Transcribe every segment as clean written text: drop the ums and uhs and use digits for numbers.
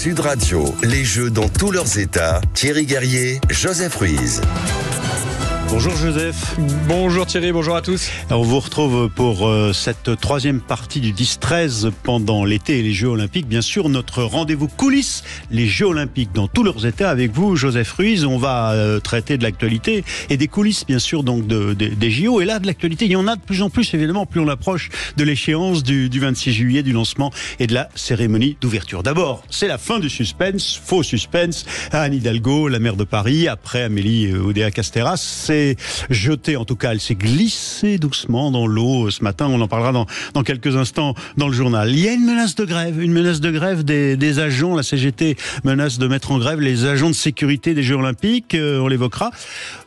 Sud Radio, les Jeux dans tous leurs états. Thierry Guerrier, Joseph Ruiz. Bonjour Joseph. Bonjour Thierry, bonjour à tous. Alors on vous retrouve pour cette troisième partie du 10-13 pendant l'été et les Jeux Olympiques. Bien sûr, notre rendez-vous coulisses, les Jeux Olympiques dans tous leurs états avec vous, Joseph Ruiz. On va traiter de l'actualité et des coulisses, bien sûr, donc des JO. Et là, de l'actualité, il y en a de plus en plus, évidemment, plus on approche de l'échéance du 26 juillet, du lancement et de la cérémonie d'ouverture. D'abord, c'est la fin du suspense, faux suspense. Anne Hidalgo, la maire de Paris, après Amélie Oudéa-Castéra, s'est jetée, en tout cas, elle s'est glissée doucement dans l'eau ce matin. On en parlera dans quelques instants dans le journal. Il y a une menace de grève des agents. La CGT menace de mettre en grève les agents de sécurité des Jeux Olympiques. On l'évoquera.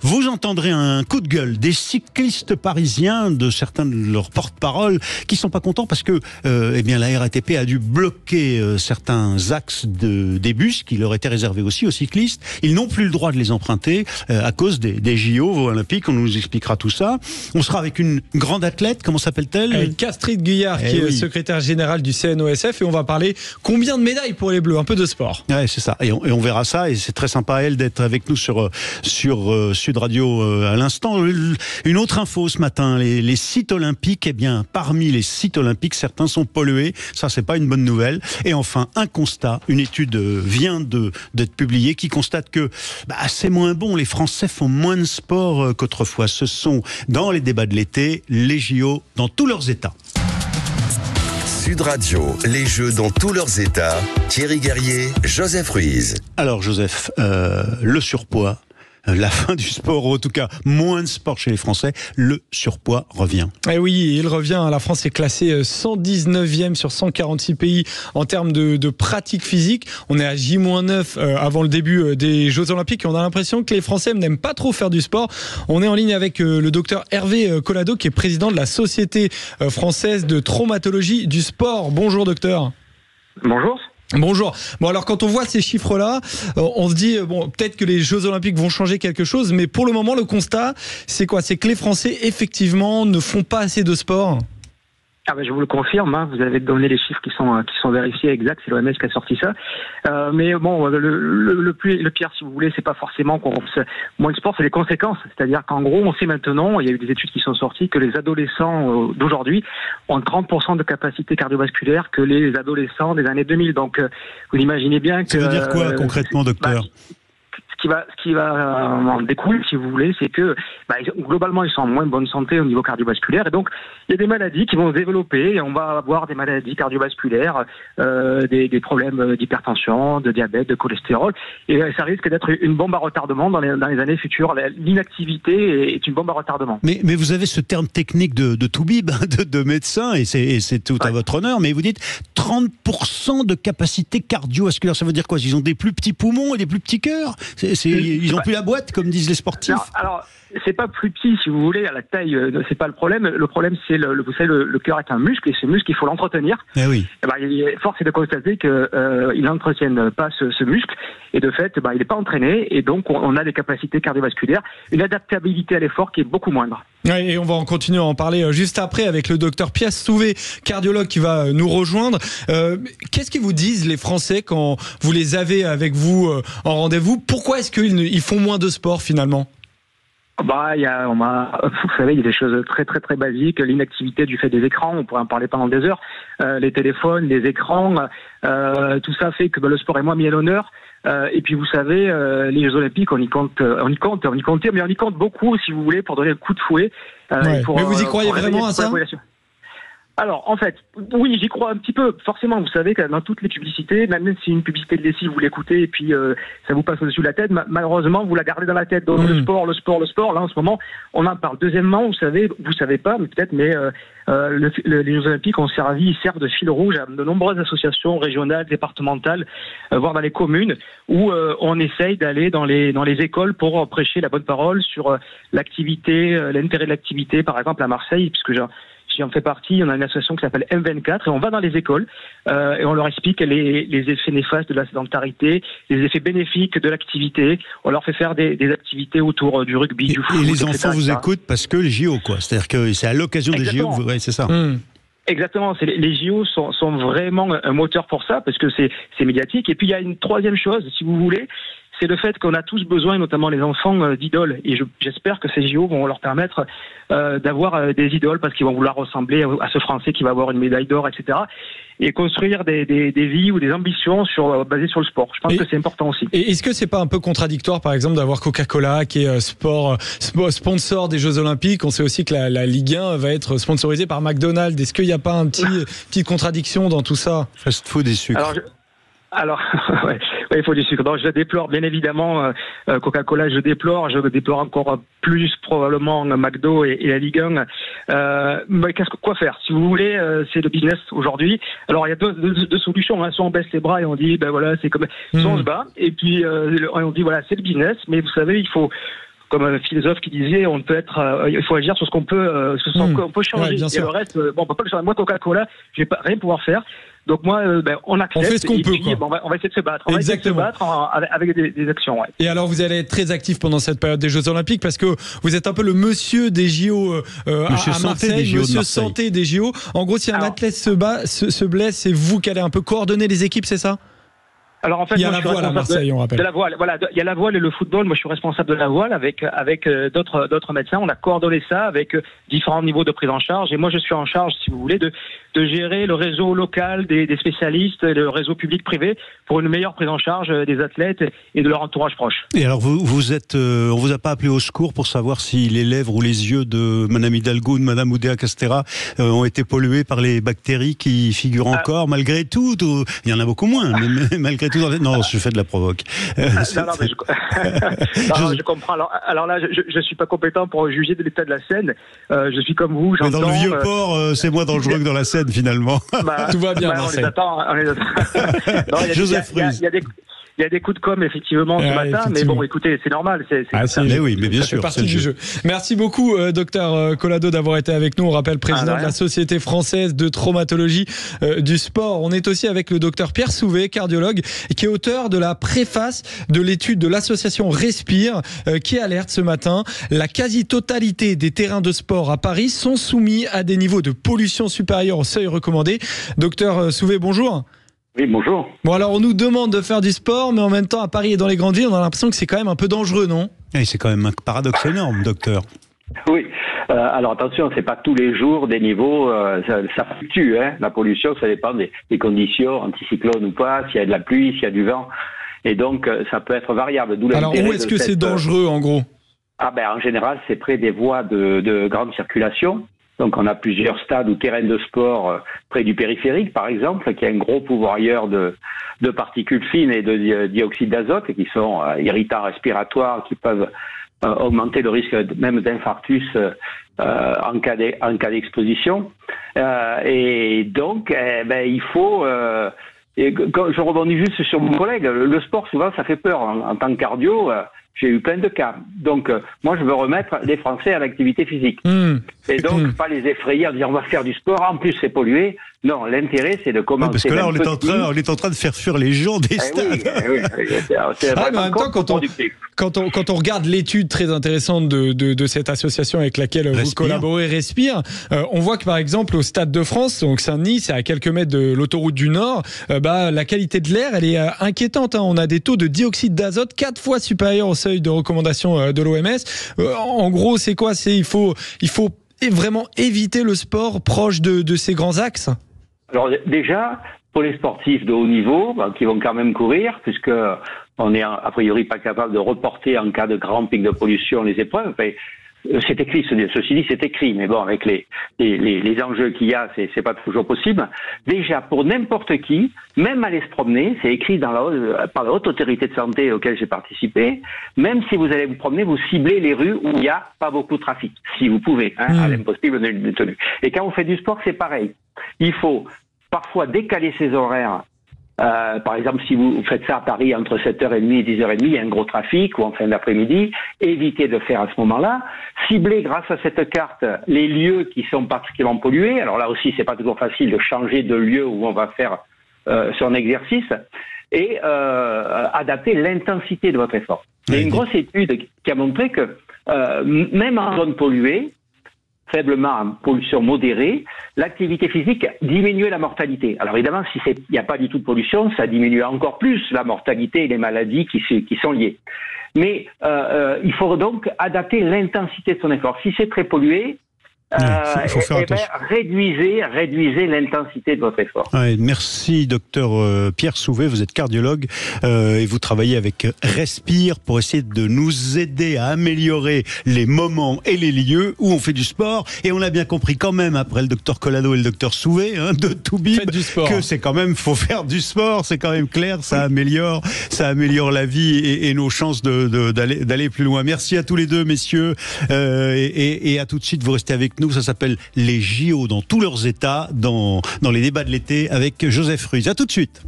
Vous entendrez un coup de gueule des cyclistes parisiens, de certains de leurs porte-parole, qui sont pas contents parce que la RATP a dû bloquer certains axes des bus qui leur étaient réservés aussi aux cyclistes. Ils n'ont plus le droit de les emprunter à cause des JO olympiques. On nous expliquera tout ça. On sera avec une grande athlète. Comment s'appelle-t-elle? Castrid Guyard, qui est secrétaire général du CNOSF, et on va parler combien de médailles pour les Bleus, un peu de sport. Ouais, c'est ça. Et on verra ça. Et c'est très sympa à elle d'être avec nous sur Sud Radio à l'instant. Une autre info ce matin, les sites olympiques. Eh bien, parmi les sites olympiques, certains sont pollués. Ça, c'est pas une bonne nouvelle. Et enfin, un constat. Une étude vient d'être publiée qui constate que c'est moins bon. Les Français font moins de sport qu'autrefois. Ce sont, dans les débats de l'été, les JO dans tous leurs états. Sud Radio, les Jeux dans tous leurs états. Thierry Guerrier, Joseph Ruiz. Alors Joseph, le surpoids, la fin du sport, ou en tout cas moins de sport chez les Français, le surpoids revient. Et oui, il revient. La France est classée 119e sur 146 pays en termes de pratique physique. On est à J-9 avant le début des Jeux Olympiques et on a l'impression que les Français n'aiment pas trop faire du sport. On est en ligne avec le docteur Hervé Collado, qui est président de la Société française de traumatologie du sport. Bonjour docteur. Bonjour. Bonjour. Bon, alors quand on voit ces chiffres-là, on se dit peut-être que les Jeux Olympiques vont changer quelque chose, mais pour le moment le constat, c'est quoi? C'est que les Français effectivement ne font pas assez de sport. Je vous le confirme, vous avez donné les chiffres qui sont vérifiés exacts, c'est l'OMS qui a sorti ça. Mais bon, le pire, si vous voulez, c'est pas forcément qu'on fasse moins de sport, c'est les conséquences. C'est-à-dire qu'en gros, on sait maintenant, il y a eu des études qui sont sorties, que les adolescents d'aujourd'hui ont 30% de capacité cardiovasculaire que les adolescents des années 2000. Donc, vous imaginez bien que... Ça veut dire quoi concrètement, docteur? Ce qui va en découler, si vous voulez, c'est que globalement, ils sont en moins bonne santé au niveau cardiovasculaire. Et donc, il y a des maladies qui vont se développer. Et on va avoir des maladies cardiovasculaires, des problèmes d'hypertension, de diabète, de cholestérol. Et ça risque d'être une bombe à retardement dans les années futures. L'inactivité est une bombe à retardement. Mais vous avez ce terme technique de toubib, de médecin, et c'est tout à votre honneur. Mais vous dites 30% de capacité cardiovasculaire. Ça veut dire quoi? Ils ont des plus petits poumons et des plus petits cœurs? Ils n'ont plus la boîte, comme disent les sportifs. Non, alors, c'est pas plus petit, si vous voulez, à la taille, c'est pas le problème. Le problème, c'est vous savez, le cœur est un muscle, et ce muscle, il faut l'entretenir. Eh oui. Force est de constater qu'ils n'entretiennent pas ce muscle, et de fait, il n'est pas entraîné, et donc on a des capacités cardiovasculaires, une adaptabilité à l'effort qui est beaucoup moindre. Et on va en continuer à en parler juste après avec le docteur Pierre Souvé, cardiologue, qui va nous rejoindre. Qu'est-ce qu'ils vous disent, les Français, quand vous les avez avec vous en rendez-vous? Pourquoi est-ce qu'ils font moins de sport finalement? Vous savez, il y a des choses très très très basiques, l'inactivité du fait des écrans, on pourrait en parler pendant des heures, les téléphones, les écrans, tout ça fait que le sport est moins mis à l'honneur. Et puis vous savez, les Jeux Olympiques, on y compte beaucoup, si vous voulez, pour donner le coup de fouet. Mais vous y croyez vraiment à ça? Alors, en fait, oui, j'y crois un petit peu. Forcément, vous savez que dans toutes les publicités, même si une publicité de lessive, vous l'écoutez et puis ça vous passe au-dessus de la tête, malheureusement, vous la gardez dans la tête. Donc, le sport. Là, en ce moment, on en parle. Deuxièmement, vous savez pas, mais peut-être, les Jeux Olympiques servent de fil rouge à de nombreuses associations régionales, départementales, voire dans les communes, où on essaye d'aller dans les écoles pour prêcher la bonne parole sur l'activité, l'intérêt de l'activité, par exemple à Marseille, puisque j'en fais partie, on a une association qui s'appelle M24 et on va dans les écoles et on leur explique les effets néfastes de la sédentarité, les effets bénéfiques de l'activité. On leur fait faire des activités autour du rugby, du foot. Et les enfants vous écoutent parce que les JO, quoi. C'est-à-dire que c'est à l'occasion des JO, c'est ça. Exactement, les JO sont vraiment un moteur pour ça, parce que c'est médiatique. Et puis il y a une troisième chose, si vous voulez, c'est le fait qu'on a tous besoin, notamment les enfants, d'idoles. Et j'espère que ces JO vont leur permettre d'avoir des idoles, parce qu'ils vont vouloir ressembler à ce Français qui va avoir une médaille d'or, etc. Et construire des vies ou des ambitions basées sur le sport. Je pense que c'est important aussi. Et est-ce que c'est pas un peu contradictoire, par exemple, d'avoir Coca-Cola qui est sponsor des Jeux Olympiques? On sait aussi que la Ligue 1 va être sponsorisée par McDonald's. Est-ce qu'il n'y a pas une petite contradiction dans tout ça? Fast food et sucre. Alors, ouais, il faut du sucre. Donc, je déplore, bien évidemment, Coca-Cola, je déplore encore plus probablement McDo et la Ligue 1. Mais quoi faire? Si vous voulez, c'est le business aujourd'hui. Alors, il y a deux solutions. Soit on baisse les bras et on dit, ben voilà, c'est comme, soit on se bat, et puis on dit, voilà, c'est le business. Mais vous savez, il faut, comme un philosophe qui disait, il faut agir sur ce qu'on peut, qu'on peut changer. Ouais, et le reste, on peut pas le changer. Moi, Coca-Cola, je vais pas rien pouvoir faire. Donc moi, on accepte. On fait ce qu'on peut. Puis, on va essayer de se battre. Exactement. On va essayer de se battre avec des actions. Ouais. Et alors, vous allez être très actif pendant cette période des Jeux Olympiques, parce que vous êtes un peu le monsieur des JO à Marseille, monsieur santé des JO. En gros, si un athlète se blesse, c'est vous qui allez un peu coordonner les équipes, c'est ça? Alors en fait, il y a la voile à Marseille, on rappelle. De la voile, voilà, il y a la voile et le football. Moi, je suis responsable de la voile avec d'autres médecins. On a coordonné ça avec différents niveaux de prise en charge. Et moi, je suis en charge, si vous voulez, de gérer le réseau local des spécialistes, le réseau public-privé, pour une meilleure prise en charge des athlètes et de leur entourage proche. Et alors, vous êtes, on vous a pas appelé au secours pour savoir si les lèvres ou les yeux de Madame Hidalgo ou de Madame Oudéa Castéra ont été pollués par les bactéries qui figurent encore, malgré tout? Il y en a beaucoup moins, mais malgré tout. Non, je fais de la provoque. Je comprends. Alors là, je suis pas compétent pour juger de l'état de la Seine. Je suis comme vous, j'entends. Mais dans le vieux port, c'est moins dangereux que dans la Seine, finalement. Tout va bien, Marseille. On les attend. Joseph Ruiz. Il y a des coups de com' effectivement ce matin, mais bon, écoutez, c'est normal. Mais oui, mais bien sûr, c'est partie du jeu. Merci beaucoup, docteur Collado, d'avoir été avec nous. On rappelle président de la Société française de traumatologie du sport. On est aussi avec le docteur Pierre Souvé, cardiologue, qui est auteur de la préface de l'étude de l'association Respire, qui alerte ce matin: la quasi-totalité des terrains de sport à Paris sont soumis à des niveaux de pollution supérieurs au seuil recommandé. Docteur Souvé, bonjour. Oui, bonjour. Bon, alors on nous demande de faire du sport, mais en même temps, à Paris et dans les grandes villes, on a l'impression que c'est quand même un peu dangereux, non? Et c'est quand même un paradoxe énorme, docteur. Oui. Alors attention, c'est pas tous les jours des niveaux, ça fluctue. La pollution, ça dépend des conditions, anticyclone ou pas, s'il y a de la pluie, s'il y a du vent. Et donc, ça peut être variable. Alors, où est-ce que c'est dangereux, en gros? En général, c'est près des voies de grande circulation. Donc on a plusieurs stades ou terrains de sport près du périphérique, par exemple, qui a un gros pourvoyeur de particules fines et de dioxyde d'azote, qui sont irritants respiratoires, qui peuvent augmenter le risque même d'infarctus en cas d'exposition. Et donc, il faut... Et quand je rebondis juste sur mon collègue, le sport, souvent, ça fait peur. En tant que cardio... j'ai eu plein de cas. Donc, moi, je veux remettre les Français à l'activité physique. Et donc, pas les effrayer en disant on va faire du sport, en plus c'est pollué. Non, l'intérêt, c'est de commencer. Parce que là, on est en train de faire fuir les gens des stades. C'est mais en même temps, quand on regarde l'étude très intéressante de cette association avec laquelle vous collaborez, Respire, on voit que par exemple au Stade de France, donc Saint-Denis, c'est à quelques mètres de l'autoroute du Nord, la qualité de l'air, elle est inquiétante. On a des taux de dioxyde d'azote 4 fois supérieurs au seuil de recommandation de l'OMS. En gros, c'est quoi? Il faut vraiment éviter le sport proche de ces grands axes. Alors déjà, pour les sportifs de haut niveau, qui vont quand même courir, puisque on est a priori pas capable de reporter en cas de grand pic de pollution les épreuves. C'est écrit, ceci dit, c'est écrit, mais bon, avec les enjeux qu'il y a, c'est pas toujours possible. Déjà, pour n'importe qui, même aller se promener, c'est écrit par la haute autorité de santé auquel j'ai participé, même si vous allez vous promener, vous ciblez les rues où il n'y a pas beaucoup de trafic, si vous pouvez, à l'impossible de tenue. Et quand vous faites du sport, c'est pareil. Il faut parfois décaler ses horaires. Par exemple, si vous faites ça à Paris entre 7h30 et 10h30, il y a un gros trafic, ou en fin d'après-midi, évitez de faire à ce moment-là. Ciblez grâce à cette carte les lieux qui sont particulièrement pollués. Alors là aussi, c'est pas toujours facile de changer de lieu où on va faire son exercice, et adapter l'intensité de votre effort. Il y a une grosse étude qui a montré que même en zone polluée, faiblement pollution modérée, l'activité physique diminuait la mortalité. Alors évidemment, si il n'y a pas du tout de pollution, ça diminue encore plus la mortalité et les maladies qui sont liées. Mais il faut donc adapter l'intensité de son effort. Si c'est très pollué, réduisez l'intensité de votre effort. Ouais, merci docteur Pierre Souvet, vous êtes cardiologue et vous travaillez avec Respire pour essayer de nous aider à améliorer les moments et les lieux où on fait du sport. Et on a bien compris quand même, après le docteur Collado et le docteur Souvet, de Toubib, que c'est quand même, faut faire du sport, c'est quand même clair, ça améliore la vie et nos chances d'aller plus loin. Merci à tous les deux, messieurs, et à tout de suite, vous restez avec nous. Ça s'appelle les JO dans tous leurs états, dans les débats de l'été avec Joseph Ruiz. À tout de suite.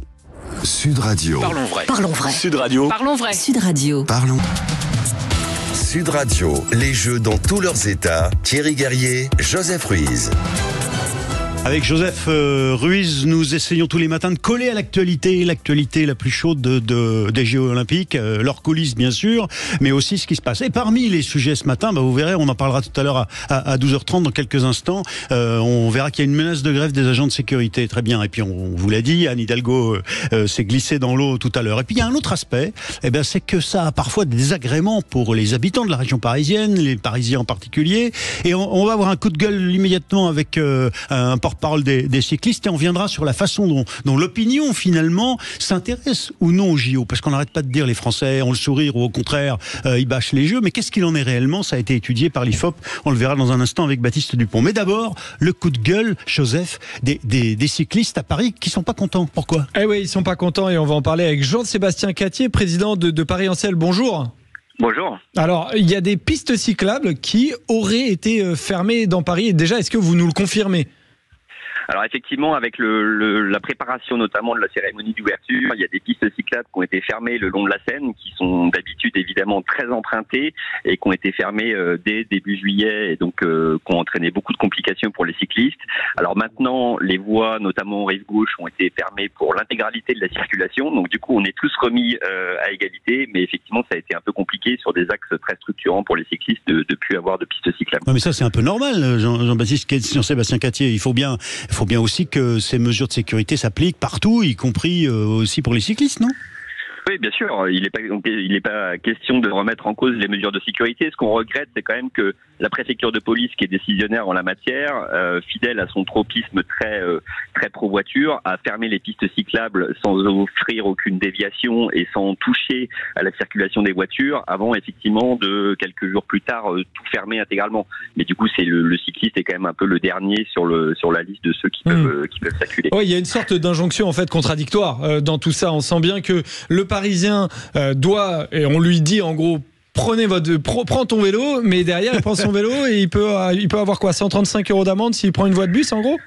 Sud Radio. Parlons vrai. Parlons vrai. Sud Radio. Parlons vrai. Sud Radio. Parlons. Sud Radio, les Jeux dans tous leurs états. Thierry Guerrier, Joseph Ruiz. Avec Joseph Ruiz, nous essayons tous les matins de coller à l'actualité la plus chaude des Jeux Olympiques, leurs coulisses bien sûr, mais aussi ce qui se passe. Et parmi les sujets ce matin, vous verrez, on en parlera tout à l'heure à 12h30 dans quelques instants, on verra qu'il y a une menace de grève des agents de sécurité, très bien. Et puis on vous l'a dit, Anne Hidalgo s'est glissée dans l'eau tout à l'heure. Et puis il y a un autre aspect, c'est que ça a parfois des désagréments pour les habitants de la région parisienne, les Parisiens en particulier. Et on va avoir un coup de gueule immédiatement avec un porte-parole des cyclistes et on viendra sur la façon dont l'opinion finalement s'intéresse ou non aux JO, parce qu'on n'arrête pas de dire les Français ont le sourire ou au contraire ils bâchent les Jeux, mais qu'est-ce qu'il en est réellement? Ça a été étudié par l'IFOP, on le verra dans un instant avec Baptiste Dupont. Mais d'abord, le coup de gueule, Joseph, des cyclistes à Paris qui sont pas contents. Pourquoi? Oui, ils sont pas contents et on va en parler avec Jean-Sébastien Catier, président de Paris-Ancel. Bonjour. Bonjour. Alors, il y a des pistes cyclables qui auraient été fermées dans Paris. Et déjà, est-ce que vous nous le confirmez? Alors effectivement, avec la préparation notamment de la cérémonie d'ouverture, il y a des pistes cyclables qui ont été fermées le long de la Seine, qui sont d'habitude évidemment très empruntées et qui ont été fermées dès début juillet et donc qui ont entraîné beaucoup de complications pour les cyclistes. Alors maintenant, les voies, notamment rive gauche, ont été fermées pour l'intégralité de la circulation. Donc du coup, on est tous remis à égalité, mais effectivement, ça a été un peu compliqué sur des axes très structurants pour les cyclistes de plus avoir de pistes cyclables. Non, mais ça, c'est un peu normal, Jean-Sébastien Catier. Il faut bien aussi que ces mesures de sécurité s'appliquent partout, y compris aussi pour les cyclistes, non ? Oui, bien sûr. Il n'est pas question de remettre en cause les mesures de sécurité. Ce qu'on regrette, c'est quand même que la préfecture de police, qui est décisionnaire en la matière, fidèle à son tropisme très pro-voiture, a fermé les pistes cyclables sans offrir aucune déviation et sans toucher à la circulation des voitures, avant effectivement de quelques jours plus tard tout fermer intégralement. Mais du coup, c'est le cycliste est quand même un peu le dernier sur la liste de ceux qui peuvent circuler. Oui, il y a une sorte d'injonction en fait contradictoire dans tout ça. On sent bien que le Parisien doit, et on lui dit en gros, prends ton vélo, mais derrière il prend son vélo et il peut avoir quoi, 135 € d'amende s'il prend une voie de bus en gros?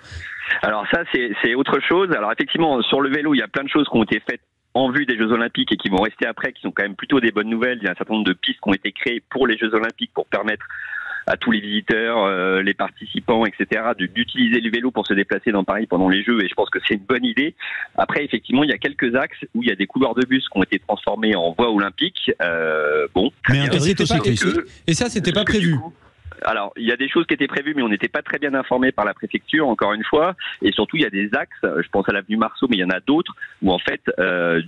Alors ça c'est autre chose. Alors effectivement sur le vélo il y a plein de choses qui ont été faites en vue des Jeux Olympiques et qui vont rester après, qui sont quand même plutôt des bonnes nouvelles. Il y a un certain nombre de pistes qui ont été créées pour les Jeux Olympiques pour permettre à tous les visiteurs, les participants, etc., d'utiliser le vélo pour se déplacer dans Paris pendant les Jeux, et je pense que c'est une bonne idée. Après, effectivement, il y a quelques axes où il y a des couloirs de bus qui ont été transformés en voies olympiques. Mais interdit aux cyclistes. Et ça, c'était pas prévu. Alors, il y a des choses qui étaient prévues, mais on n'était pas très bien informés par la préfecture, encore une fois. Et surtout, il y a des axes, je pense à l'avenue Marceau, mais il y en a d'autres, où en fait,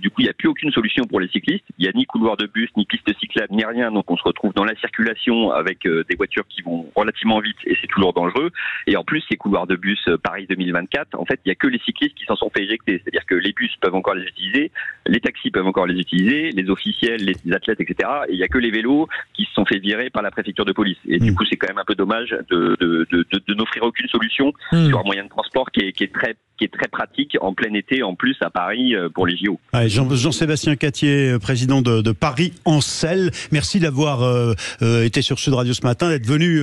du coup, il n'y a plus aucune solution pour les cyclistes. Il n'y a ni couloir de bus, ni piste cyclable, ni rien. Donc, on se retrouve dans la circulation avec des voitures qui vont relativement vite, et c'est toujours dangereux. Et en plus, ces couloirs de bus Paris 2024, en fait, il n'y a que les cyclistes qui s'en sont fait éjecter. C'est-à-dire que les bus peuvent encore les utiliser, les taxis peuvent encore les utiliser, les officiels, les athlètes, etc. Et il n'y a que les vélos qui se sont fait virer par la préfecture de police. Et du coup, c'est quand même un peu dommage de n'offrir aucune solution sur un moyen de transport qui est très pratique en plein été, en plus à Paris pour les JO. Jean-Sébastien Catier, président de Paris-Ancel, merci d'avoir été sur Sud Radio ce matin, d'être venu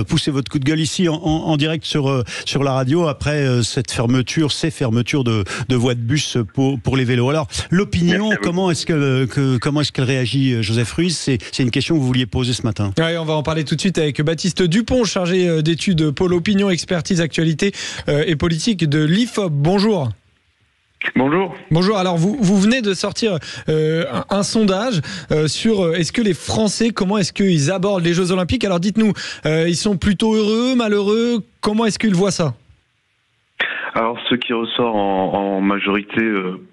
pousser votre coup de gueule ici en direct sur la radio après ces fermetures de voies de bus pour les vélos. Alors l'opinion, comment est-ce qu'elle réagit, Joseph Ruiz? C'est une question que vous vouliez poser ce matin. Oui, on va en parler tout de suite avec Baptiste Dupont, chargé d'études pôle opinion, expertise, actualité et politique de l'IFOP. Bonjour. Bonjour. Bonjour, alors vous venez de sortir un sondage sur est-ce que les Français, comment est-ce qu'ils abordent les Jeux Olympiques. Alors dites-nous, ils sont plutôt heureux, malheureux, comment est-ce qu'ils voient ça? Alors, ce qui ressort en majorité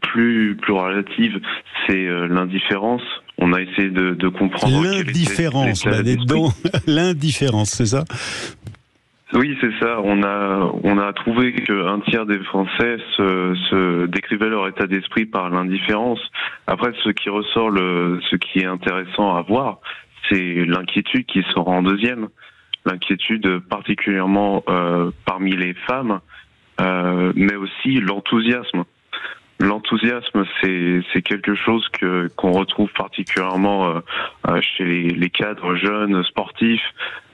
plus relative, c'est l'indifférence. On a essayé de comprendre... L'indifférence, l'indifférence, c'est ça? Oui, c'est ça. On a trouvé qu'un tiers des Français se décrivaient leur état d'esprit par l'indifférence. Après, ce qui ressort, ce qui est intéressant à voir, c'est l'inquiétude qui sera en deuxième. L'inquiétude particulièrement parmi les femmes, mais aussi l'enthousiasme. L'enthousiasme, c'est quelque chose qu'on retrouve particulièrement chez les cadres jeunes sportifs.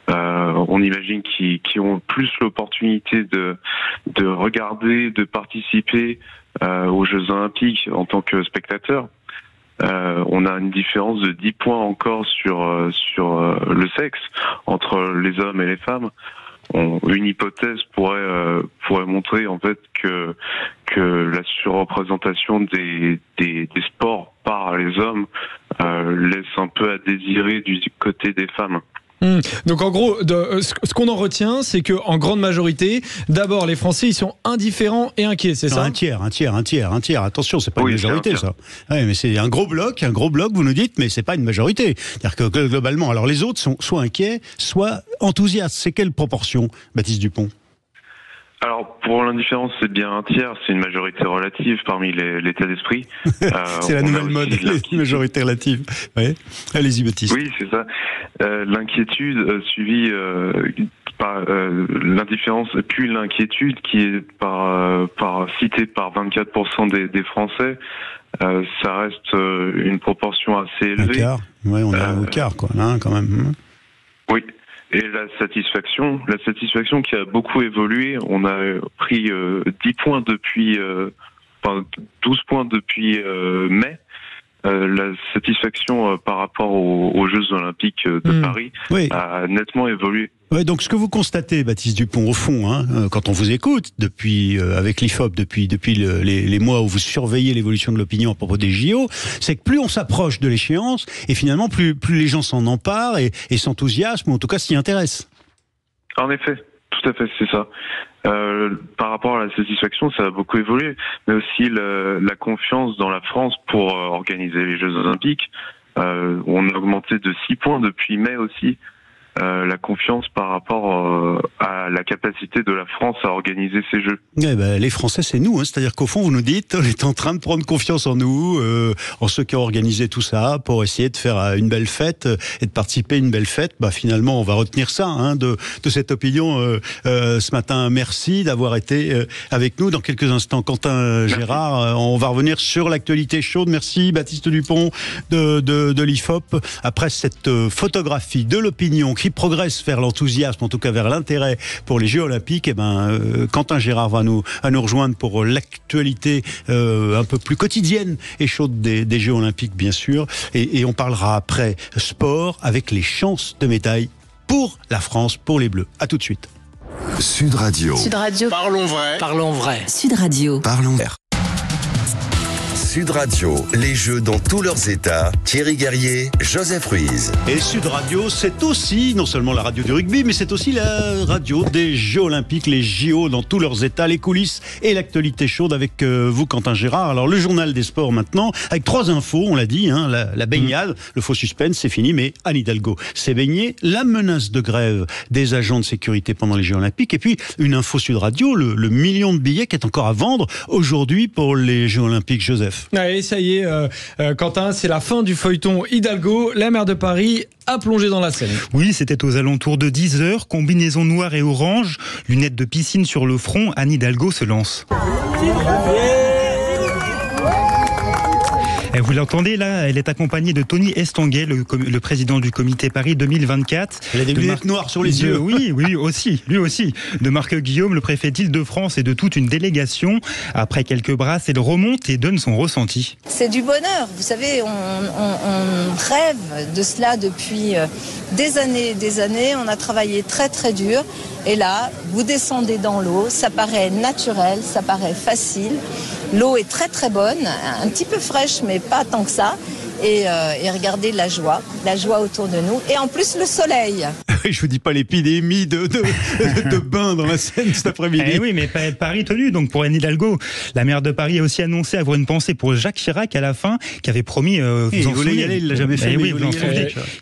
On imagine qui ont plus l'opportunité de regarder, de participer aux Jeux Olympiques en tant que spectateur. On a une différence de 10 points encore sur le sexe entre les hommes et les femmes. Une hypothèse pourrait montrer en fait que la surreprésentation des sports par les hommes laisse un peu à désirer du côté des femmes. Donc en gros, ce qu'on en retient, c'est que en grande majorité, d'abord les Français ils sont indifférents et inquiets, c'est ça? Un tiers. Attention, c'est pas une majorité ça. Ouais, mais c'est un gros bloc. Vous nous dites, mais c'est pas une majorité. C'est-à-dire que globalement, alors les autres sont soit inquiets, soit enthousiastes. C'est quelle proportion, Baptiste Dupont? Alors, pour l'indifférence, c'est bien un tiers, c'est une majorité relative parmi l'état d'esprit. C'est la nouvelle mode, la majorité relative. Ouais. Allez-y, Baptiste. Oui, c'est ça. L'inquiétude suivie par l'indifférence, puis l'inquiétude qui est citée par 24% des Français. Ça reste une proportion assez élevée. Un quart. Ouais, on est au quart, quoi, là, quand même. Oui. Et la satisfaction qui a beaucoup évolué, on a pris 10 points depuis, 12 points depuis mai. La satisfaction par rapport aux Jeux Olympiques de Paris a nettement évolué. Ouais, donc ce que vous constatez, Baptiste Dupont, au fond, quand on vous écoute, depuis avec l'IFOP, depuis les mois où vous surveillez l'évolution de l'opinion à propos des JO, c'est que plus on s'approche de l'échéance, et finalement plus les gens s'en emparent et s'enthousiasment, ou en tout cas s'y intéressent. En effet, tout à fait, c'est ça. Par rapport à la satisfaction, ça a beaucoup évolué, mais aussi la confiance dans la France pour organiser les Jeux Olympiques. On a augmenté de 6 points depuis mai aussi. La confiance par rapport à la capacité de la France à organiser ces Jeux. Eh ben, les Français, c'est nous. C'est-à-dire qu'au fond, vous nous dites, on est en train de prendre confiance en nous, en ceux qui ont organisé tout ça, pour essayer de faire une belle fête et de participer à une belle fête. Bah, finalement, on va retenir ça de cette opinion ce matin. Merci d'avoir été avec nous. Dans quelques instants, Quentin Gérard, on va revenir sur l'actualité chaude. Merci, Baptiste Dupont de l'IFOP. Après cette photographie de l'opinion qui progresse vers l'enthousiasme, en tout cas vers l'intérêt pour les Jeux Olympiques, Quentin Gérard va nous rejoindre pour l'actualité un peu plus quotidienne et chaude des Jeux Olympiques, bien sûr. Et on parlera après sport avec les chances de médailles pour la France, pour les Bleus. À tout de suite. Sud Radio. Sud Radio. Parlons vrai. Parlons vrai. Sud Radio. Parlons vert. Sud Radio, les Jeux dans tous leurs états. Thierry Guerrier, Joseph Ruiz. Et Sud Radio, c'est aussi, non seulement la radio du rugby, mais c'est aussi la radio des Jeux Olympiques, les JO dans tous leurs états, les coulisses et l'actualité chaude avec vous, Quentin Gérard. Alors, le journal des sports maintenant, avec 3 infos, on l'a dit, la baignade, le faux suspense, c'est fini, mais Anne Hidalgo s'est baignée, la menace de grève des agents de sécurité pendant les Jeux Olympiques, et puis une info Sud Radio, le million de billets qui est encore à vendre aujourd'hui pour les Jeux Olympiques, Joseph. Allez, ça y est, Quentin, c'est la fin du feuilleton Hidalgo. La maire de Paris a plongé dans la Seine. Oui, c'était aux alentours de 10h. Combinaison noire et orange, lunettes de piscine sur le front, Anne Hidalgo se lance. Vous l'entendez là, elle est accompagnée de Tony Estanguet, le président du comité Paris 2024. Elle a des lunettes noires sur les yeux. Oui, lui aussi. De Marc Guillaume, le préfet d'Île-de-France et de toute une délégation. Après quelques brasses, elle remonte et donne son ressenti. C'est du bonheur. Vous savez, on rêve de cela depuis des années. On a travaillé très très dur. Et là, vous descendez dans l'eau, ça paraît naturel, ça paraît facile. L'eau est très très bonne, un petit peu fraîche, mais pas tant que ça. Et regardez la joie autour de nous. Et en plus, le soleil. Je vous dis pas l'épidémie de bains dans la Seine cet après-midi. Oui, mais Paris tenu. Donc pour Anne Hidalgo, la maire de Paris a aussi annoncé avoir une pensée pour Jacques Chirac à la fin, qui avait promis. Il voulait y aller, il l'a jamais fait. Oui,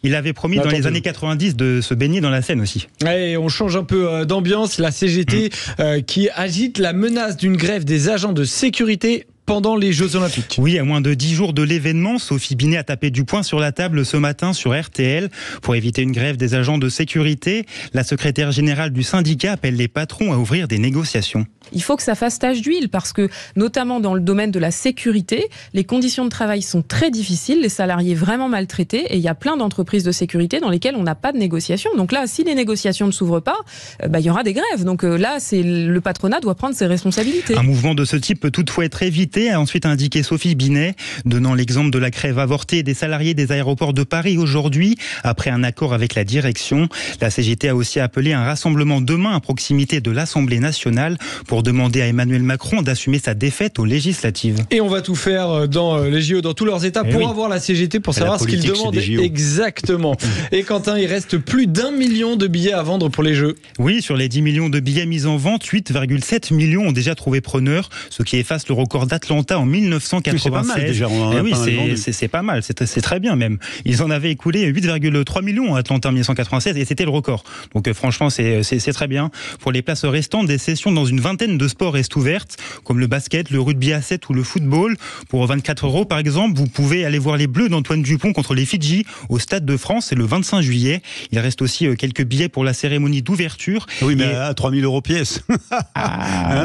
il avait promis dans les années 90 de se baigner dans la Seine aussi. Et on change un peu d'ambiance. La CGT qui agite la menace d'une grève des agents de sécurité pendant les Jeux Olympiques. Oui, à moins de 10 jours de l'événement, Sophie Binet a tapé du poing sur la table ce matin sur RTL. Pour éviter une grève des agents de sécurité, la secrétaire générale du syndicat appelle les patrons à ouvrir des négociations. Il faut que ça fasse tache d'huile parce que, notamment dans le domaine de la sécurité, les conditions de travail sont très difficiles, les salariés vraiment maltraités, et il y a plein d'entreprises de sécurité dans lesquelles on n'a pas de négociation. Donc là, si les négociations ne s'ouvrent pas, il y aura des grèves. Donc là, le patronat doit prendre ses responsabilités. Un mouvement de ce type peut toutefois être évité, a ensuite indiqué Sophie Binet, donnant l'exemple de la grève avortée des salariés des aéroports de Paris aujourd'hui, après un accord avec la direction. La CGT a aussi appelé un rassemblement demain à proximité de l'Assemblée nationale pour demander à Emmanuel Macron d'assumer sa défaite aux législatives. Et on va tout faire dans les JO, dans tous leurs états, pour avoir la CGT, pour savoir ce qu'ils demandent exactement. Et Quentin, il reste plus d'1 million de billets à vendre pour les Jeux. Oui, sur les 10 millions de billets mis en vente, 8,7 millions ont déjà trouvé preneur, ce qui efface le record d'Atlanta en 1996. C'est pas mal déjà. C'est pas mal, c'est très bien même. Ils en avaient écoulé 8,3 millions à Atlanta en 1996 et c'était le record. Donc franchement, c'est très bien. Pour les places restantes, des sessions dans une vingtaine de sports restent ouvertes, comme le basket, le rugby à 7 ou le football. Pour 24 € par exemple, vous pouvez aller voir les Bleus d'Antoine Dupont contre les Fidji au Stade de France, c'est le 25 juillet. Il reste aussi quelques billets pour la cérémonie d'ouverture. Oui, mais à 3 000 € pièce.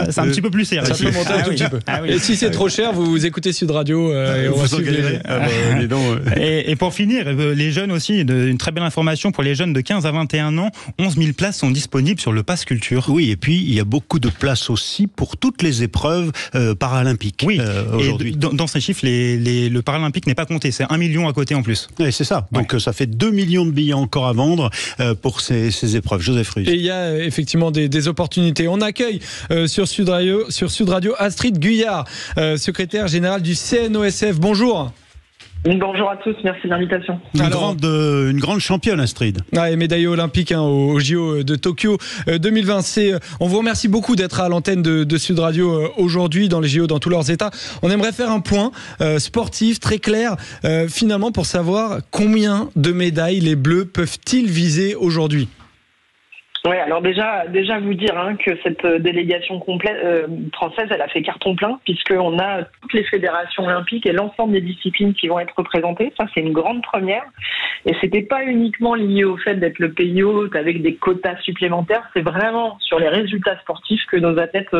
C'est un petit peu plus cher. Ça peut monter un tout petit peu. Et si c'est trop cher, vous écoutez Sud Radio et on va suivre et pour finir, les jeunes aussi, une très belle information pour les jeunes de 15 à 21 ans, 11 000 places sont disponibles sur le Pass Culture. Oui, et puis il y a beaucoup de places aussi pour toutes les épreuves paralympiques. Oui, aujourd'hui. Dans ces chiffres, le paralympique n'est pas compté, c'est 1 million à côté en plus. Oui, c'est ça. Donc ça fait 2 millions de billets encore à vendre pour ces épreuves. Joseph Ruiz. Et il y a effectivement des opportunités. On accueille sur Sud Radio Astrid Guyard, secrétaire générale du CNOSF. Bonjour. Bonjour à tous, merci de l'invitation. Une grande championne, Astrid. Et médaillée olympique au JO de Tokyo 2020. On vous remercie beaucoup d'être à l'antenne de Sud Radio aujourd'hui dans les JO dans tous leurs états. On aimerait faire un point sportif très clair finalement pour savoir combien de médailles les Bleus peuvent-ils viser aujourd'hui. Oui, alors déjà vous dire que cette délégation française, elle a fait carton plein, puisqu'on a toutes les fédérations olympiques et l'ensemble des disciplines qui vont être représentées. Ça, c'est une grande première. Et c'était pas uniquement lié au fait d'être le pays hôte avec des quotas supplémentaires, c'est vraiment sur les résultats sportifs que nos athlètes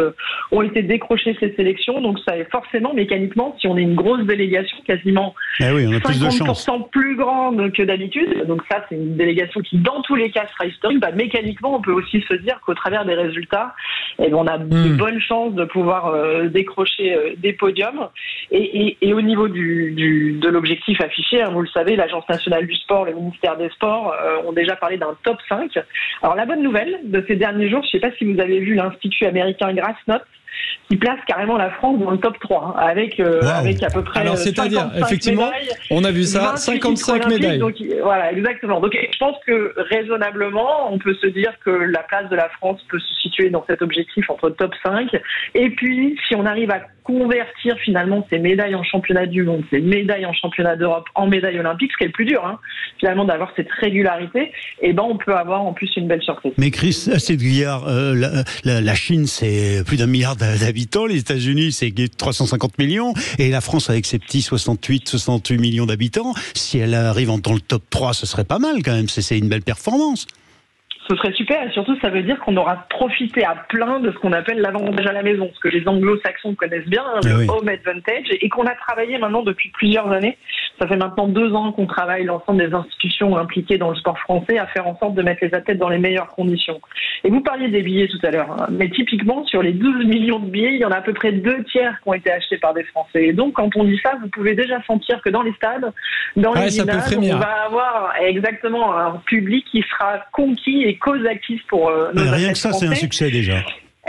ont été décrochés ces sélections. Donc ça est forcément, mécaniquement, si on est une grosse délégation, quasiment on a plus de chance. 50% plus grande que d'habitude, donc ça c'est une délégation qui dans tous les cas sera historique, mécaniquement on peut aussi se dire qu'au travers des résultats, on a de bonnes chances de pouvoir décrocher des podiums. Et au niveau de l'objectif affiché, vous le savez, l'Agence nationale du sport, le ministère des Sports ont déjà parlé d'un top 5. Alors la bonne nouvelle de ces derniers jours, je ne sais pas si vous avez vu l'Institut américain Grassnote, qui place carrément la France dans le top 3, avec à peu près. Alors c'est-à-dire, effectivement, médailles, on a vu ça, 55 médailles. Donc, voilà, exactement. Donc je pense que raisonnablement, on peut se dire que la place de la France peut se situer dans cet objectif entre top 5. Et puis, si on arrive à convertir finalement ces médailles en championnat du monde, ces médailles en championnat d'Europe en médailles olympiques, ce qui est le plus dur, finalement, d'avoir cette régularité, on peut avoir en plus une belle surprise. Mais Chris, Astrid Guyard, la Chine, c'est plus d'1 milliard d'habitants, les États-Unis, c'est 350 millions, et la France, avec ses petits 68 millions d'habitants, si elle arrive dans le top 3, ce serait pas mal quand même, c'est une belle performance. Ce serait super, et surtout ça veut dire qu'on aura profité à plein de ce qu'on appelle l'avantage à la maison, ce que les anglo-saxons connaissent bien, le home advantage, et qu'on a travaillé maintenant depuis plusieurs années. Ça fait maintenant 2 ans qu'on travaille l'ensemble des institutions impliquées dans le sport français à faire en sorte de mettre les athlètes dans les meilleures conditions. Et vous parliez des billets tout à l'heure, mais typiquement sur les 12 millions de billets, il y en a à peu près 2 tiers qui ont été achetés par des Français. Et donc quand on dit ça, vous pouvez déjà sentir que dans les stades, dans les gymnases, on va avoir exactement un public qui sera conquis et cause active pour nos athlètes rien que ça, français. c'est un succès déjà.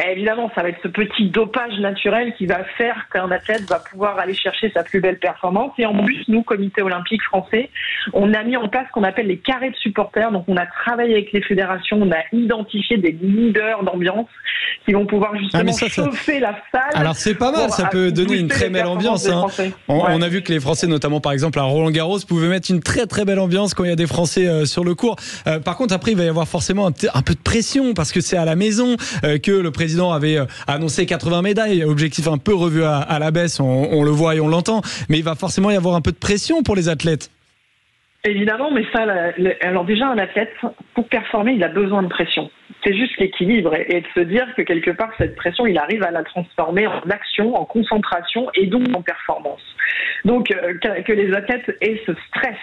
évidemment, ça va être ce petit dopage naturel qui va faire qu'un athlète va pouvoir aller chercher sa plus belle performance. Et en plus, nous, Comité olympique français, on a mis en place ce qu'on appelle les carrés de supporters. Donc, on a travaillé avec les fédérations, on a identifié des leaders d'ambiance qui vont pouvoir justement chauffer la salle. Alors, c'est pas mal, ça peut donner une très belle ambiance. Hein. On a vu que les Français, notamment par exemple à Roland-Garros, pouvaient mettre une très très belle ambiance quand il y a des Français sur le court. Par contre, après, il va y avoir forcément un peu de pression parce que c'est à la maison que le président avait annoncé 80 médailles, objectif un peu revu à la baisse, on le voit et on l'entend, mais il va forcément y avoir un peu de pression pour les athlètes. Évidemment, mais ça, alors déjà, un athlète, pour performer, il a besoin de pression. C'est juste l'équilibre et de se dire que quelque part, cette pression, il arrive à la transformer en action, en concentration et donc en performance. Donc, que les athlètes aient ce stress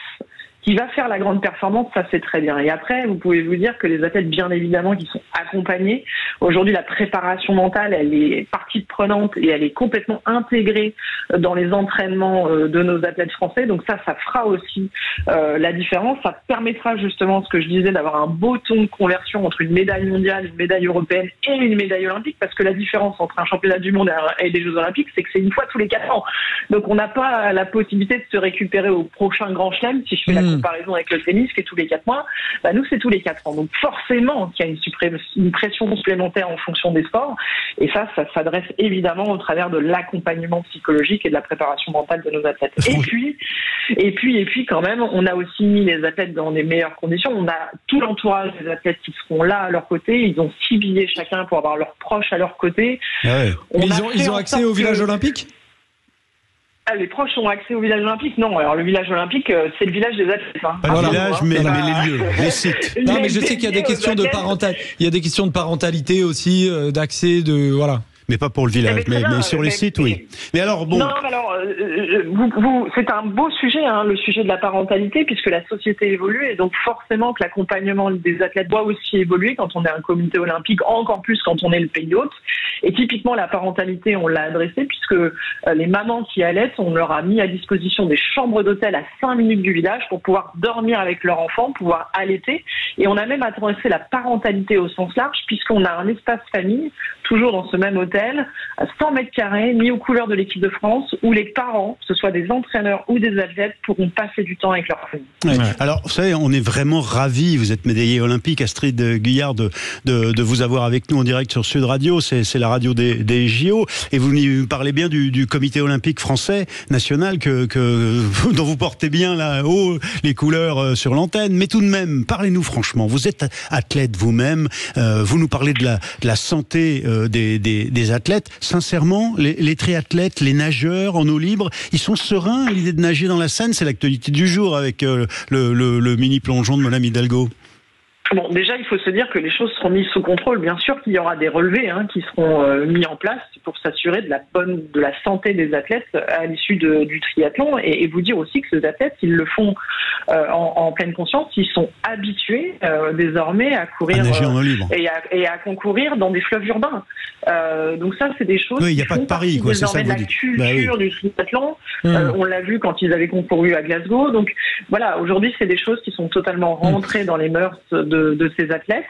qui va faire la grande performance, ça c'est très bien. Et après, vous pouvez vous dire que les athlètes, bien évidemment, qui sont accompagnés, aujourd'hui la préparation mentale, elle est partie prenante et elle est complètement intégrée dans les entraînements de nos athlètes français. Donc ça fera aussi la différence. Ça permettra justement, ce que je disais, d'avoir un beau ton de conversion entre une médaille mondiale, une médaille européenne et une médaille olympique, parce que la différence entre un championnat du monde et des Jeux olympiques, c'est que c'est une fois tous les 4 ans. Donc on n'a pas la possibilité de se récupérer au prochain grand chelem, si je fais la comparaison avec le tennis qui est tous les 4 mois, nous c'est tous les 4 ans. Donc forcément qu'il y a une pression supplémentaire en fonction des sports, et ça s'adresse évidemment au travers de l'accompagnement psychologique et de la préparation mentale de nos athlètes. Et puis quand même, on a aussi mis les athlètes dans les meilleures conditions. On a tout l'entourage des athlètes qui seront là à leur côté. Ils ont 6 billets chacun pour avoir leurs proches à leur côté. Mais ils ont accès au village olympique ? Les proches ont accès au village olympique. Non, alors le village olympique, c'est le village des athlètes. Pas le village, mais les lieux, les sites. Non, mais je sais qu'il y a des questions de parentalité. Il y a des questions de parentalité aussi, d'accès, voilà. Mais pas pour le village, mais sur les sites, oui. Mais alors, bon. Non, alors, c'est un beau sujet, le sujet de la parentalité, puisque la société évolue, et donc forcément que l'accompagnement des athlètes doit aussi évoluer quand on est un comité olympique, encore plus quand on est le pays hôte. Et typiquement, la parentalité, on l'a adressée, puisque les mamans qui allaitent, on leur a mis à disposition des chambres d'hôtel à 5 minutes du village pour pouvoir dormir avec leur enfant, pouvoir allaiter. Et on a même adressé la parentalité au sens large, puisqu'on a un espace famille, toujours dans ce même hôtel, à 100 mètres carrés, mis aux couleurs de l'équipe de France, où les parents, que ce soit des entraîneurs ou des athlètes, pourront passer du temps avec leur famille. Ouais. Alors, vous savez, on est vraiment ravis, vous êtes médaillée olympique, Astrid Guyard, de vous avoir avec nous en direct sur Sud Radio, c'est la radio des JO, et vous nous parlez bien du comité olympique français, national, dont vous portez bien là-haut les couleurs sur l'antenne, mais tout de même, parlez-nous franchement, vous êtes athlète vous-même, vous nous parlez de la santé des athlètes. Sincèrement, les triathlètes, les nageurs en eau libre, ils sont sereins à l'idée de nager dans la Seine. C'est l'actualité du jour avec le mini plongeon de Madame Hidalgo. Bon, déjà, il faut se dire que les choses seront mises sous contrôle. Bien sûr qu'il y aura des relevés qui seront mis en place pour s'assurer de la santé des athlètes à l'issue du triathlon, et vous dire aussi que ces athlètes, ils le font en pleine conscience. Ils sont habitués désormais à courir et à concourir dans des fleuves urbains. Donc ça, c'est des choses. Oui, il n'y a pas de Paris, quoi. C'est ça que vous dites. La culture du triathlon, on l'a vu quand ils avaient concouru à Glasgow. Donc voilà, aujourd'hui, c'est des choses qui sont totalement rentrées dans les mœurs de ces athlètes,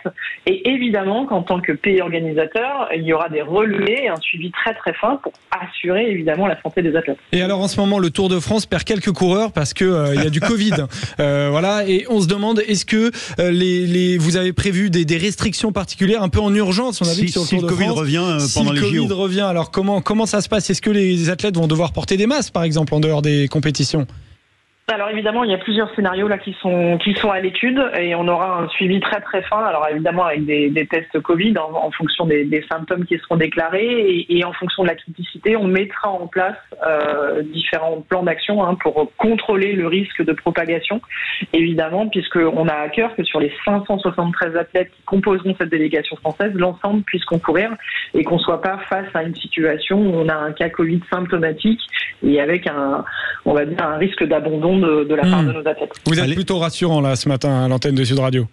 et évidemment qu'en tant que pays organisateur, il y aura des relevés et un suivi très très fin pour assurer évidemment la santé des athlètes. Et alors en ce moment, le Tour de France perd quelques coureurs parce que il y a du Covid. Voilà, et on se demande, est-ce que vous avez prévu des restrictions particulières un peu en urgence? On a vu que sur le Tour de France, si le Covid revient pendant les JO. Si le Covid revient, alors comment ça se passe? Est-ce que les athlètes vont devoir porter des masques par exemple en dehors des compétitions? Alors évidemment, il y a plusieurs scénarios là qui sont à l'étude, et on aura un suivi très très fin. Alors évidemment avec des tests Covid en fonction des symptômes qui seront déclarés, et en fonction de la criticité, on mettra en place différents plans d'action pour contrôler le risque de propagation. Évidemment, puisqu'on a à cœur que sur les 573 athlètes qui composeront cette délégation française, l'ensemble puisse concourir et qu'on soit pas face à une situation où on a un cas Covid symptomatique et avec un risque d'abandon de la part de nos athlètes. Vous êtes plutôt rassurant là ce matin à l'antenne de Sud Radio.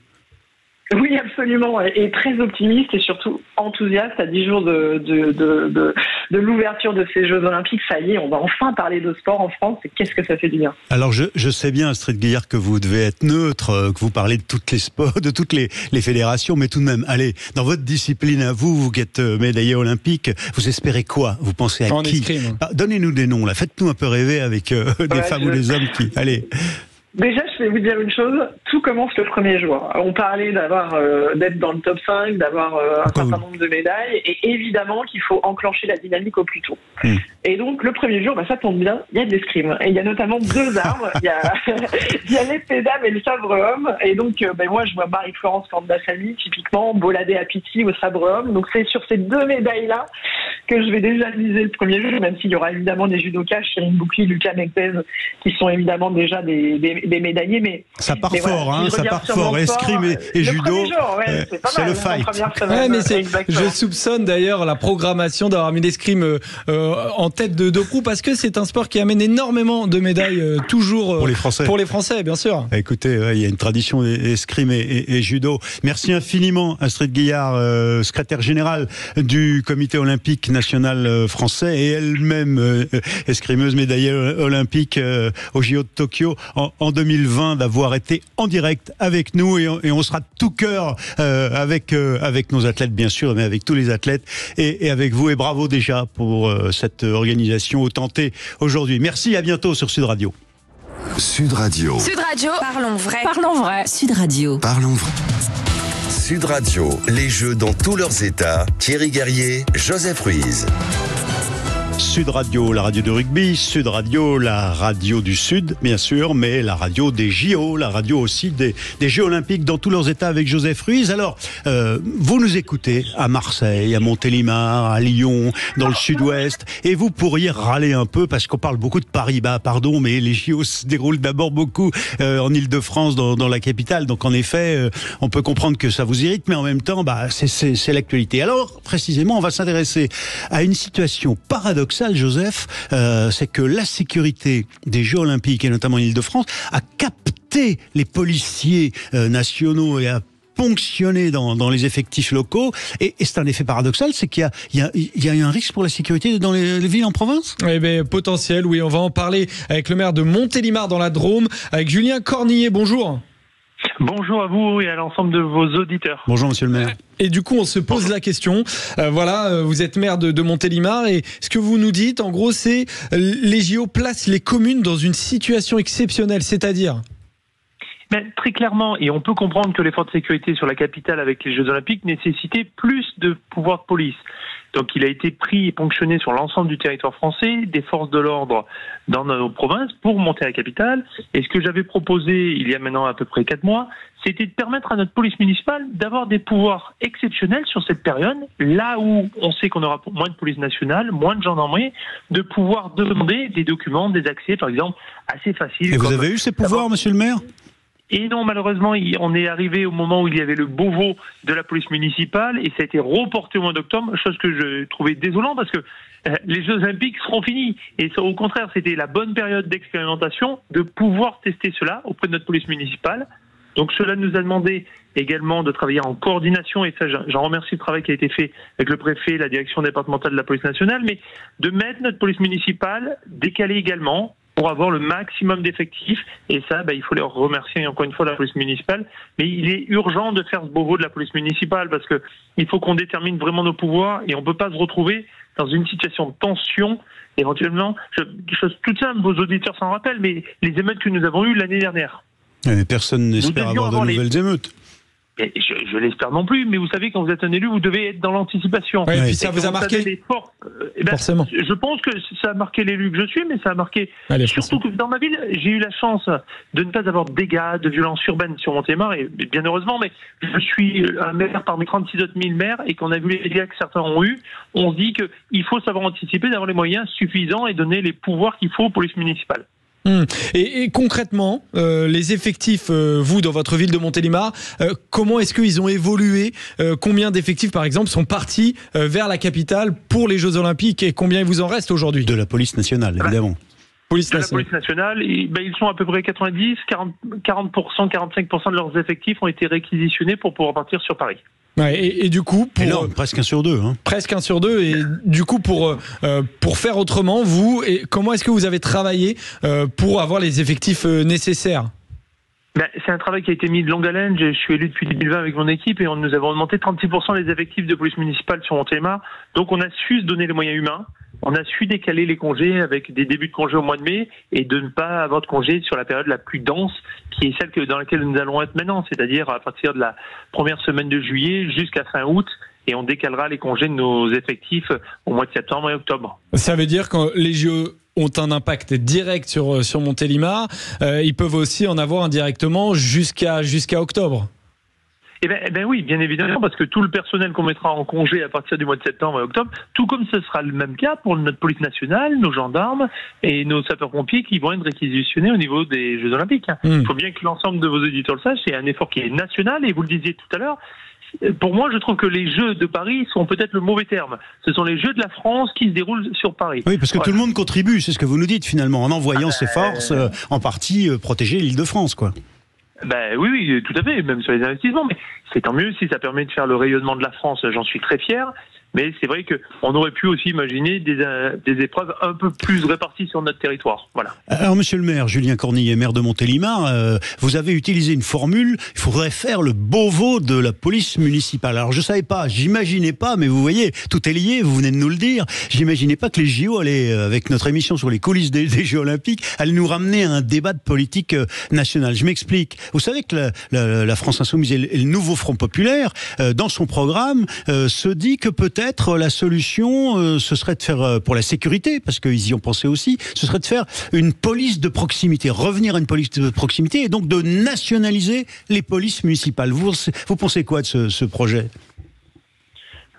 Oui, absolument, et très optimiste et surtout enthousiaste à 10 jours de l'ouverture de ces Jeux Olympiques. Ça y est, on va enfin parler de sport en France, et qu'est-ce que ça fait du bien. Alors je sais bien, Astrid Guillard, que vous devez être neutre, que vous parlez de toutes les sports, de toutes les fédérations, mais tout de même, allez, dans votre discipline à vous qui êtes médaillé olympique, vous espérez quoi? Vous pensez à qui? Donnez-nous des noms, là, faites-nous un peu rêver avec des femmes ou des hommes qui... Allez. Déjà, je vais vous dire une chose, tout commence le premier jour. On parlait d'être dans le top 5, d'avoir un certain nombre de médailles, et évidemment qu'il faut enclencher la dynamique au plus tôt. Et donc, le premier jour, ça tombe bien, il y a de l'escrime. Et il y a notamment 2 armes, il y a l'épée d'âme et le sabre-homme. Et donc, moi, je vois Marie-Florence Cambassamy, typiquement, Boladé à Piti au sabre-homme. Donc, c'est sur ces 2 médailles-là que je vais déjà viser le premier jour, même s'il y aura évidemment des judokas, Chirine Boukli, Lucas Mekpez, qui sont évidemment déjà des médaillés, mais ça part fort, hein, ça part fort. Escrime et judo, c'est le fight. Je soupçonne d'ailleurs la programmation d'avoir mis l'escrime en tête de proue, parce que c'est un sport qui amène énormément de médailles toujours pour les Français. Pour les Français, bien sûr. Écoutez, il y a une tradition escrime et judo. Merci infiniment, Astrid Guillard, secrétaire générale du Comité olympique national français et elle-même escrimeuse médaillée olympique au JO de Tokyo en 2020, d'avoir été en direct avec nous, et on sera de tout cœur avec nos athlètes, bien sûr, mais avec tous les athlètes et avec vous, et bravo déjà pour cette organisation tentée aujourd'hui. Merci, à bientôt sur Sud Radio. Sud Radio. Sud Radio. Parlons vrai. Parlons vrai. Sud Radio. Parlons vrai. Sud Radio, les Jeux dans tous leurs états. Thierry Guerrier, Joseph Ruiz. Sud Radio, la radio du rugby, Sud Radio, la radio du Sud, bien sûr, mais la radio des JO, la radio aussi des Jeux Olympiques dans tous leurs états avec Joseph Ruiz. Alors, vous nous écoutez à Marseille, à Montélimar, à Lyon, dans le Sud-Ouest, et vous pourriez râler un peu parce qu'on parle beaucoup de Paris. Pardon, mais les JO se déroulent d'abord beaucoup en Ile-de-France, dans la capitale. Donc, en effet, on peut comprendre que ça vous irrite, mais en même temps, c'est l'actualité. Alors, précisément, on va s'intéresser à une situation paradoxale, Joseph, c'est que la sécurité des Jeux Olympiques, et notamment en Ile-de-France, a capté les policiers nationaux et a ponctionné dans les effectifs locaux. Et c'est un effet paradoxal, c'est qu'il y a un risque pour la sécurité dans les villes en province? Eh bien, potentiel, oui. On va en parler avec le maire de Montélimar dans la Drôme, avec Julien Cornillet. Bonjour. Bonjour à vous et à l'ensemble de vos auditeurs. Bonjour monsieur le maire. Et du coup, on se pose la question. Vous êtes maire de Montélimar, et ce que vous nous dites, en gros, c'est les JO placent les communes dans une situation exceptionnelle, c'est-à-dire? Très clairement, et on peut comprendre que l'effort de sécurité sur la capitale avec les Jeux Olympiques nécessitait plus de pouvoir de police. Donc il a été pris et ponctionné sur l'ensemble du territoire français, des forces de l'ordre dans nos provinces pour monter à la capitale. Et ce que j'avais proposé il y a maintenant à peu près 4 mois, c'était de permettre à notre police municipale d'avoir des pouvoirs exceptionnels sur cette période, là où on sait qu'on aura moins de police nationale, moins de gendarmerie, de pouvoir demander des documents, des accès par exemple, assez faciles. Et vous avez eu ces pouvoirs, monsieur le maire ? Et non, malheureusement, on est arrivé au moment où il y avait le Beauvau de la police municipale et ça a été reporté au mois d'octobre, chose que je trouvais désolant parce que les Jeux Olympiques seront finis. Et au contraire, c'était la bonne période d'expérimentation de pouvoir tester cela auprès de notre police municipale. Donc cela nous a demandé également de travailler en coordination, et ça j'en remercie le travail qui a été fait avec le préfet, la direction départementale de la police nationale, mais de mettre notre police municipale décalée également, pour avoir le maximum d'effectifs. Et ça, il faut les remercier encore une fois la police municipale. Mais il est urgent de faire ce Beauvau de la police municipale parce que il faut qu'on détermine vraiment nos pouvoirs et on peut pas se retrouver dans une situation de tension. Éventuellement, tout ça, vos auditeurs s'en rappellent, mais les émeutes que nous avons eues l'année dernière. Personne n'espère avoir de nouvelles émeutes. Je l'espère non plus, mais vous savez, quand vous êtes un élu, vous devez être dans l'anticipation. Ouais, et puis ça vous a marqué forcément. Je pense que ça a marqué l'élu que je suis, mais ça a marqué surtout que dans ma ville, j'ai eu la chance de ne pas avoir de dégâts, de violences urbaines sur Montélimar, et bien heureusement, mais je suis un maire parmi 36 autres 1000 maires, et qu'on a vu les dégâts que certains ont eu, on se dit qu'il faut savoir anticiper, d'avoir les moyens suffisants et donner les pouvoirs qu'il faut aux polices municipales. Et concrètement, les effectifs, vous, dans votre ville de Montélimar, comment est-ce qu'ils ont évolué? Combien d'effectifs, par exemple, sont partis vers la capitale pour les Jeux Olympiques, et combien il vous en reste aujourd'hui? De la police nationale, évidemment. Police la police nationale, ils sont à peu près 90, 40%, 45% de leurs effectifs ont été réquisitionnés pour pouvoir partir sur Paris. Ouais, et du coup, presque 1 sur 2. Hein. Presque 1 sur 2. Et du coup, pour faire autrement, comment est-ce que vous avez travaillé pour avoir les effectifs nécessaires ? C'est un travail qui a été mis de longue haleine. Je suis élu depuis 2020 avec mon équipe et nous avons augmenté 36% les effectifs de police municipale sur Montélimar. Donc on a su se donner les moyens humains. On a su décaler les congés avec des débuts de congés au mois de mai et de ne pas avoir de congés sur la période la plus dense, qui est celle dans laquelle nous allons être maintenant, c'est-à-dire à partir de la première semaine de juillet jusqu'à fin août. Et on décalera les congés de nos effectifs au mois de septembre et octobre. Ça veut dire que les JO ont un impact direct sur Montélimar. Ils peuvent aussi en avoir indirectement jusqu'à octobre. Eh ben oui, bien évidemment, parce que tout le personnel qu'on mettra en congé à partir du mois de septembre et octobre, tout comme ce sera le même cas pour notre police nationale, nos gendarmes et nos sapeurs-pompiers qui vont être réquisitionnés au niveau des Jeux Olympiques. Il faut bien que l'ensemble de vos auditeurs le sachent, c'est un effort qui est national, et vous le disiez tout à l'heure, pour moi, je trouve que les Jeux de Paris sont peut-être le mauvais terme. Ce sont les Jeux de la France qui se déroulent sur Paris. Oui, parce que tout le monde contribue, c'est ce que vous nous dites finalement, en envoyant ses forces, en partie protéger l'Île-de-France, quoi. Oui, tout à fait, même sur les investissements. Mais c'est tant mieux si ça permet de faire le rayonnement de la France, j'en suis très fier. Mais c'est vrai qu'on aurait pu aussi imaginer des épreuves un peu plus réparties sur notre territoire. Voilà. Alors, monsieur le maire, Julien Cornillet, maire de Montélimar, vous avez utilisé une formule, il faudrait faire le Beauvau de la police municipale. Alors, je savais pas, j'imaginais pas, mais vous voyez, tout est lié, vous venez de nous le dire, j'imaginais pas que les JO allaient, avec notre émission sur les coulisses des Jeux Olympiques, allaient nous ramener à un débat de politique nationale. Je m'explique. Vous savez que la France Insoumise et le nouveau Front Populaire, dans son programme, se dit que peut-être la solution, ce serait de faire, pour la sécurité, parce qu'ils y ont pensé aussi, ce serait de faire une police de proximité, revenir à une police de proximité, et donc de nationaliser les polices municipales. Vous pensez quoi de ce projet ?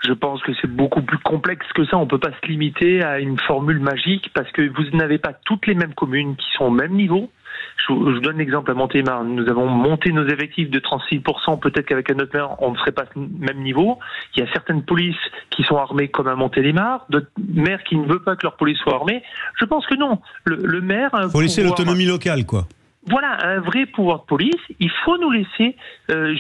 Je pense que c'est beaucoup plus complexe que ça. On ne peut pas se limiter à une formule magique, parce que vous n'avez pas toutes les mêmes communes qui sont au même niveau. Je vous donne l'exemple à Montélimar. Nous avons monté nos effectifs de 36%. Peut-être qu'avec un autre maire, on ne serait pas au même niveau. Il y a certaines polices qui sont armées comme à Montélimar, d'autres maires qui ne veulent pas que leur police soit armée. Je pense que non. Le maire... Il faut laisser l'autonomie locale, quoi. Voilà, un vrai pouvoir de police. Il faut nous laisser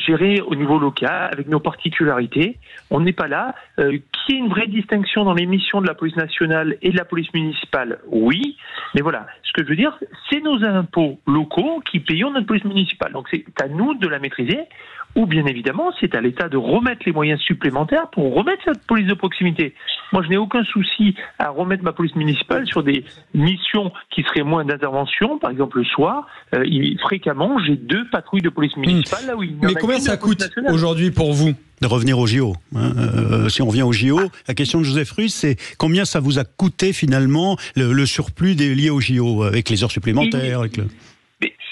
gérer au niveau local avec nos particularités. On n'est pas là. Qu'il y ait une vraie distinction dans les missions de la police nationale et de la police municipale, oui. Mais voilà, ce que je veux dire, c'est nos impôts locaux qui payons notre police municipale. Donc c'est à nous de la maîtriser. Ou bien évidemment, c'est à l'État de remettre les moyens supplémentaires pour remettre cette police de proximité. Moi, je n'ai aucun souci à remettre ma police municipale sur des missions qui seraient moins d'intervention. Par exemple, le soir, fréquemment, j'ai 2 patrouilles de police municipale. Là où mais combien ça coûte aujourd'hui pour vous de revenir au JO, si on revient au JO, la question de Joseph Ruiz, c'est combien ça vous a coûté finalement le surplus lié au JO, avec les heures supplémentaires,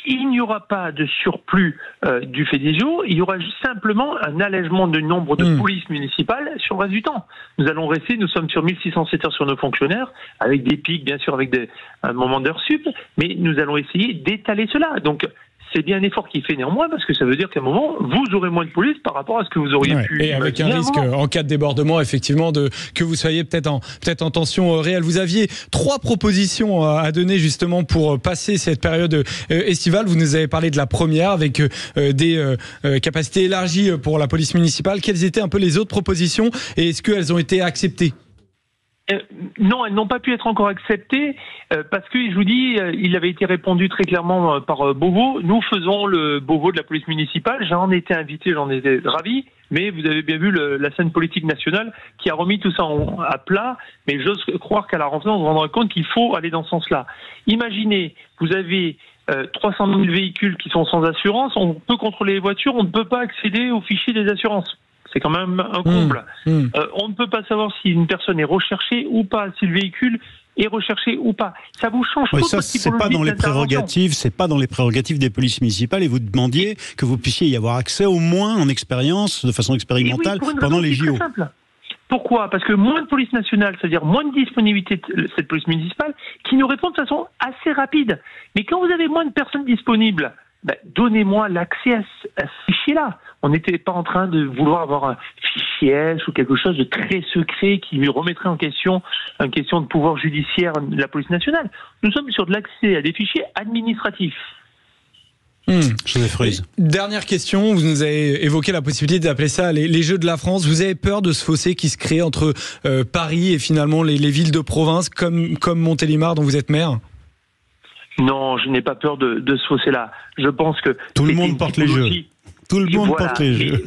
Il n'y aura pas de surplus du fait des JO, il y aura simplement un allègement du nombre de polices municipales sur le reste du temps. Nous sommes sur 1607 heures sur nos fonctionnaires, avec des pics, bien sûr, avec un moment d'heure sup, mais nous allons essayer d'étaler cela. Donc, c'est bien un effort qui fait néanmoins, parce que ça veut dire qu'à un moment, vous aurez moins de police par rapport à ce que vous auriez pu... Et avec un risque, en cas de débordement, effectivement, que vous soyez peut-être en tension réelle. Vous aviez 3 propositions à donner, justement, pour passer cette période estivale. Vous nous avez parlé de la première, avec des capacités élargies pour la police municipale. Quelles étaient un peu les autres propositions, et est-ce qu'elles ont été acceptées ? Non, elles n'ont pas pu être encore acceptées parce que, je vous dis, il avait été répondu très clairement par Beauvau. Nous faisons le Beauvau de la police municipale. J'en étais invité, j'en étais ravi. Mais vous avez bien vu la scène politique nationale qui a remis tout ça à plat. Mais j'ose croire qu'à la rentrée, on se rendra compte qu'il faut aller dans ce sens-là. Imaginez, vous avez 300 000 véhicules qui sont sans assurance. On peut contrôler les voitures, on ne peut pas accéder au fichier des assurances. C'est quand même un comble. On ne peut pas savoir si une personne est recherchée ou pas, si le véhicule est recherché ou pas. Ça vous change tout. Ça, c'est pas dans les prérogatives, des polices municipales, et vous demandiez que vous puissiez y avoir accès au moins en expérience, de façon expérimentale, pendant les JO. Pourquoi ? Parce que moins de police nationale, c'est-à-dire moins de disponibilité de cette police municipale, qui nous répond de façon assez rapide. Mais quand vous avez moins de personnes disponibles, donnez-moi l'accès à ce fichier-là. On n'était pas en train de vouloir avoir un fichier S ou quelque chose de très secret qui remettrait en question de pouvoir judiciaire de la police nationale. Nous sommes sur de l'accès à des fichiers administratifs. Joseph Ruiz. Dernière question, vous nous avez évoqué la possibilité d'appeler ça les Jeux de la France. Vous avez peur de ce fossé qui se crée entre Paris et finalement les villes de province comme Montélimar dont vous êtes maire? Non, je n'ai pas peur de ce fossé-là. Je pense que tout le monde porte les Jeux. Tout le monde porte les Jeux.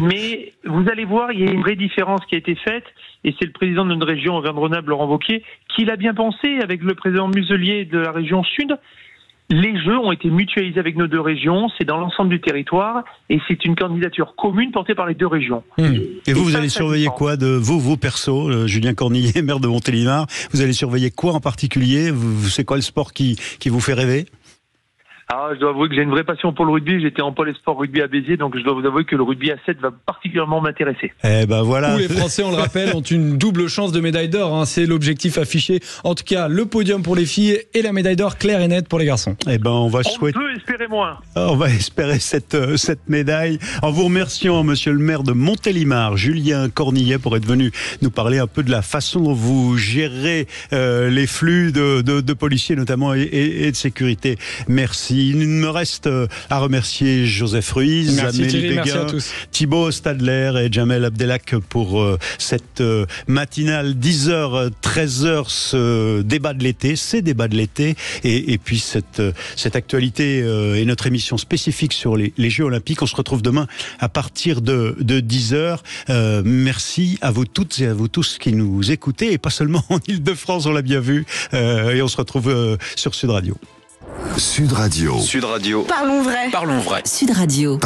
Mais vous allez voir, il y a une vraie différence qui a été faite, et c'est le président de notre région, Auvergne-Rhône-Alpes, Laurent Wauquiez, qui l'a bien pensé avec le président Muselier de la région Sud. Les Jeux ont été mutualisés avec nos deux régions, c'est dans l'ensemble du territoire, et c'est une candidature commune portée par les deux régions. Et vous allez surveiller quoi de vos persos, Julien Cornillet, maire de Montélimar, vous allez surveiller quoi en particulier? C'est quoi le sport qui vous fait rêver? Ah, je dois avouer que j'ai une vraie passion pour le rugby. J'étais en pôle sport rugby à Béziers, donc je dois vous avouer que le rugby à 7 va particulièrement m'intéresser. Eh ben voilà. Où les Français, on le rappelle, ont une double chance de médaille d'or. C'est l'objectif affiché. En tout cas, le podium pour les filles et la médaille d'or claire et nette pour les garçons. Eh ben, on peut espérer moins. On va espérer cette médaille. En vous remerciant, monsieur le maire de Montélimar, Julien Cornillet, pour être venu nous parler un peu de la façon dont vous gérez les flux de policiers, notamment, et de sécurité. Merci. Il me reste à remercier Joseph Ruiz, Amélie Béguin, Thibaut Stadler et Jamel Abdelak pour cette matinale 10h, 13h, ce débat de l'été, ces débats de l'été, et puis cette actualité et notre émission spécifique sur les Jeux Olympiques. On se retrouve demain à partir de 10h. Merci à vous toutes et à vous tous qui nous écoutez, et pas seulement en Ile-de-France, on l'a bien vu, et on se retrouve sur Sud Radio. Sud Radio. Parlons vrai. Sud Radio.